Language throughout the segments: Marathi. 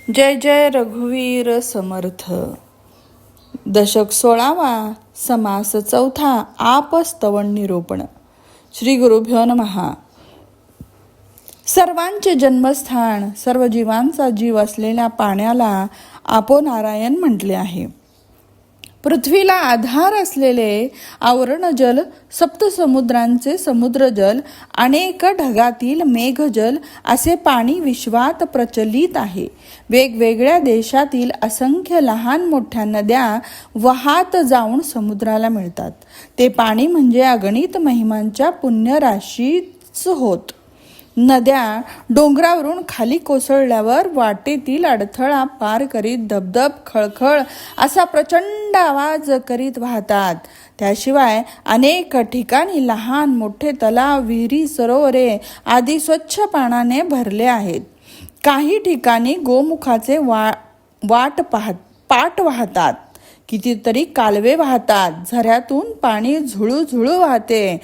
जय जय रघुवीर समर्थ. दशक 16वा, समास 4, आपस्तवन निरूपण. श्री गुरुभ्यो नमः. सर्वांचे जन्मस्थान, सर्व जीवांचा जीव असलेल्या पाण्याला आपोनारायण म्हटले आहे. पृथ्वीला आधार असलेले आवरण जल, सप्तसमुद्रांचे समुद्रजल, अनेक ढगातील मेघजल असे पाणी विश्वात प्रचलित आहे. वेगवेगळ्या देशातील असंख्य लहान मोठ्या नद्या वाहत जाऊन समुद्राला मिळतात. ते पाणी म्हणजे अगणित महिमांच्या पुण्यराशीच होत. नद्या डोंगरावरून खाली कोसळल्यावर वाटेतील अडथळा पार करीत धबधब खळखळ असा प्रचंड आवाज करीत वाहतात. त्याशिवाय अनेक ठिकाणी लहान मोठे तलाव, विहिरी, सरोवरे आदी स्वच्छ पाण्याने भरले आहेत. काही ठिकाणी गोमुखाचे पाट वाहतात. कितीतरी कालवे वाहतात. झऱ्यातून पाणी झुळू वाहते.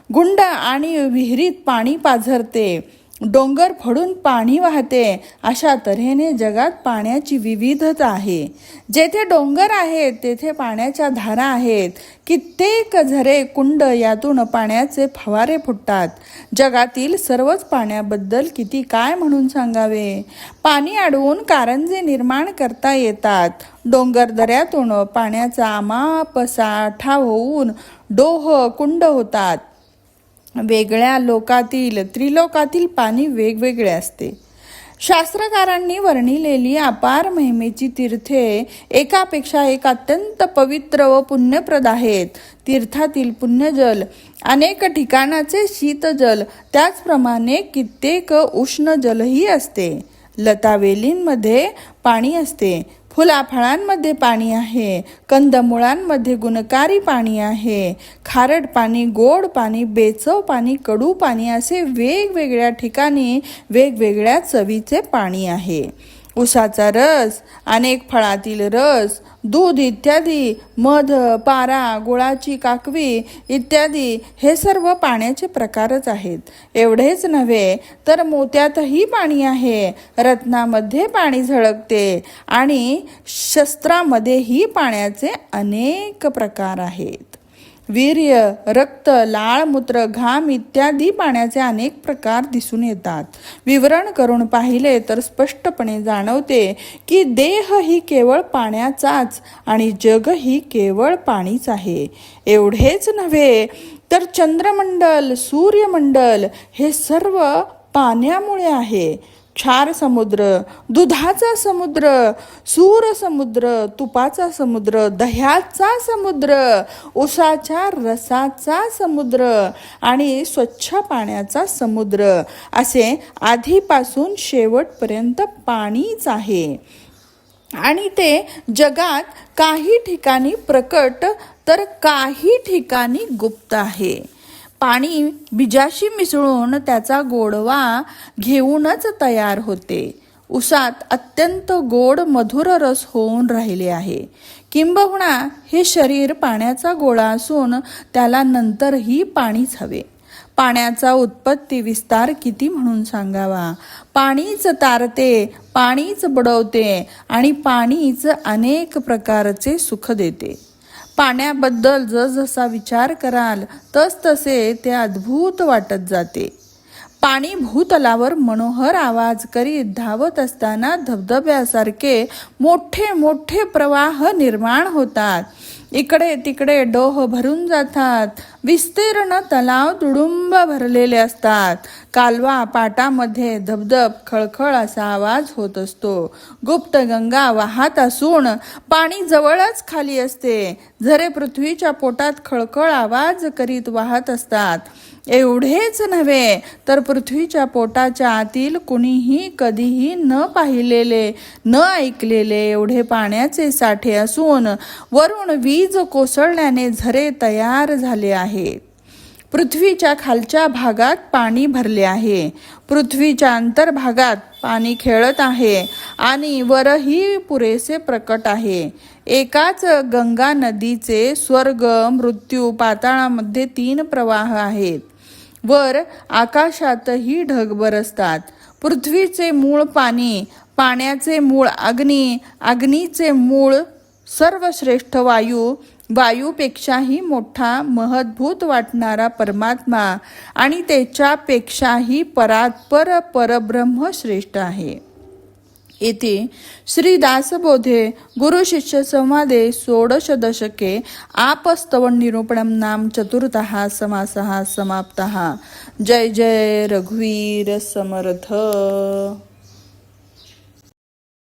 गुंड आणि विहिरीत पाणी पाझरते. डोंगर फोडून पाणी वाहते. अशा तऱ्हेने जगात पाण्याची विविधता आहे. जेथे डोंगर आहेत तेथे पाण्याच्या धारा आहेत. कित्येक झरे, कुंड यातून पाण्याचे फवारे फुटतात. जगातील सर्वच पाण्याबद्दल किती काय म्हणून सांगावे. पाणी अडवून कारंजे निर्माण करता येतात. डोंगर दऱ्यातून पाण्याचा अमाप साठा होऊन डोह कुंड होतात. वेगळ्या लोकातील, त्रिलोकातील पाणी वेगवेगळे असते. शास्त्रकारांनी वर्णिलेली अपार महिमेची तीर्थे एकापेक्षा एक अत्यंत पवित्र व पुण्यप्रद आहेत. तीर्थातील पुण्यजल, अनेक ठिकाणाचे शीतजल, त्याचप्रमाणे कित्येक उष्ण जलही असते. लतावेलींमध्ये पाणी असते. फुलाफळांमध्ये पाणी आहे. कंदमुळांमध्ये गुणकारी पाणी आहे. खारट पाणी, गोड पाणी, बेचव पाणी, कडू पाणी असे वेगवेगळ्या ठिकाणी वेगवेगळ्या चवीचे पाणी आहे. उसाचा रस, अनेक फळातील रस, दूध इत्यादी, मध, पारा, गुळाची काकवी इत्यादी हे सर्व पाण्याचे प्रकारच आहेत. एवढेच नव्हे तर मोत्यातही पाणी आहे. रत्नामध्ये पाणी झळकते आणि शस्त्रामध्येही पाण्याचे अनेक प्रकार आहेत. वीर्य, रक्त, लाळ, मूत्र, घाम इत्यादी पाण्याचे अनेक प्रकार दिसून येतात. विवरण करून पाहिले तर स्पष्टपणे जाणवते की देह ही केवळ पाण्याचाच आणि जग ही केवळ पाणीच आहे. एवढेच नव्हे तर चंद्रमंडल, सूर्यमंडल हे सर्व पाण्यामुळे आहे. क्षार समुद्र, दुधाचा समुद्र, सूर समुद्र, तुपाचा समुद्र, दह्याचा समुद्र, उसाच्या रसाचा समुद्र आणि स्वच्छ पाण्याचा समुद्र असे आधीपासून शेवटपर्यंत पाणीच आहे. आणि ते जगात काही ठिकाणी प्रकट तर काही ठिकाणी गुप्त आहे. पाणी बीजाशी मिसळून त्याचा गोडवा घेऊनच तयार होते. उसात अत्यंत गोड मधुर रस होऊन राहिले आहे. किंबहुना हे शरीर पाण्याचा गोळा असून त्याला नंतरही पाणीच हवे. पाण्याचा उत्पत्ती विस्तार किती म्हणून सांगावा. पाणीच तारते, पाणीच बुडवते आणि पाणीच अनेक प्रकारचे सुख देते. पाण्याबद्दल जसजसा विचार कराल तसतसे ते अद्भुत वाटत जाते. पाणी भूतलावर मनोहर आवाज करीत धावत असताना धबधब्यासारखे मोठे मोठे प्रवाह निर्माण होतात. इकडे तिकडे डोह भरून जातात. विस्तीर्ण तलाव तुडुंब भरलेले असतात. कालवा पाटामध्ये धबधब खळखळ असा आवाज होत असतो. गुप्त गंगा वाहत असून पाणी जवळच खाली असते. झरे पृथ्वीच्या पोटात खळखळ आवाज करीत वाहत असतात. एवढेच नव्हे तर पृथ्वीच्या पोटाच्या आतील कुणीही कधीही न पाहिलेले, न ऐकलेले एवढे पाण्याचे साठे असून वरून वीज कोसळल्याने झरे तयार झाले आहेत. पृथ्वीच्या खालच्या भागात पाणी भरले आहे. पृथ्वीच्या अंतर्भागात पाणी खेळत आहे आणि वरही पुरेसे प्रकट आहे. एकाच गंगा नदीचे स्वर्ग, मृत्यू, पाताळामध्ये 3 प्रवाह आहेत. वर आकाशातही ढग बरसतात. पृथ्वीचे मूळ पाणी पाण्याचे मूळ अग्नी, अग्नीचे मूळ सर्वश्रेष्ठ वायू, वायूपेक्षाही मोठा महद्भूत वाटणारा परमात्मा आणि त्याच्यापेक्षाही परात्पर परब्रह्म श्रेष्ठ आहे. येथे श्री दासबोधे गुरु शिष्य संवादे 16 दशके आपस्तवन निरूपणम नाम चतुर्थः समासः समाप्तः. जय जय रघुवीर समर्थ.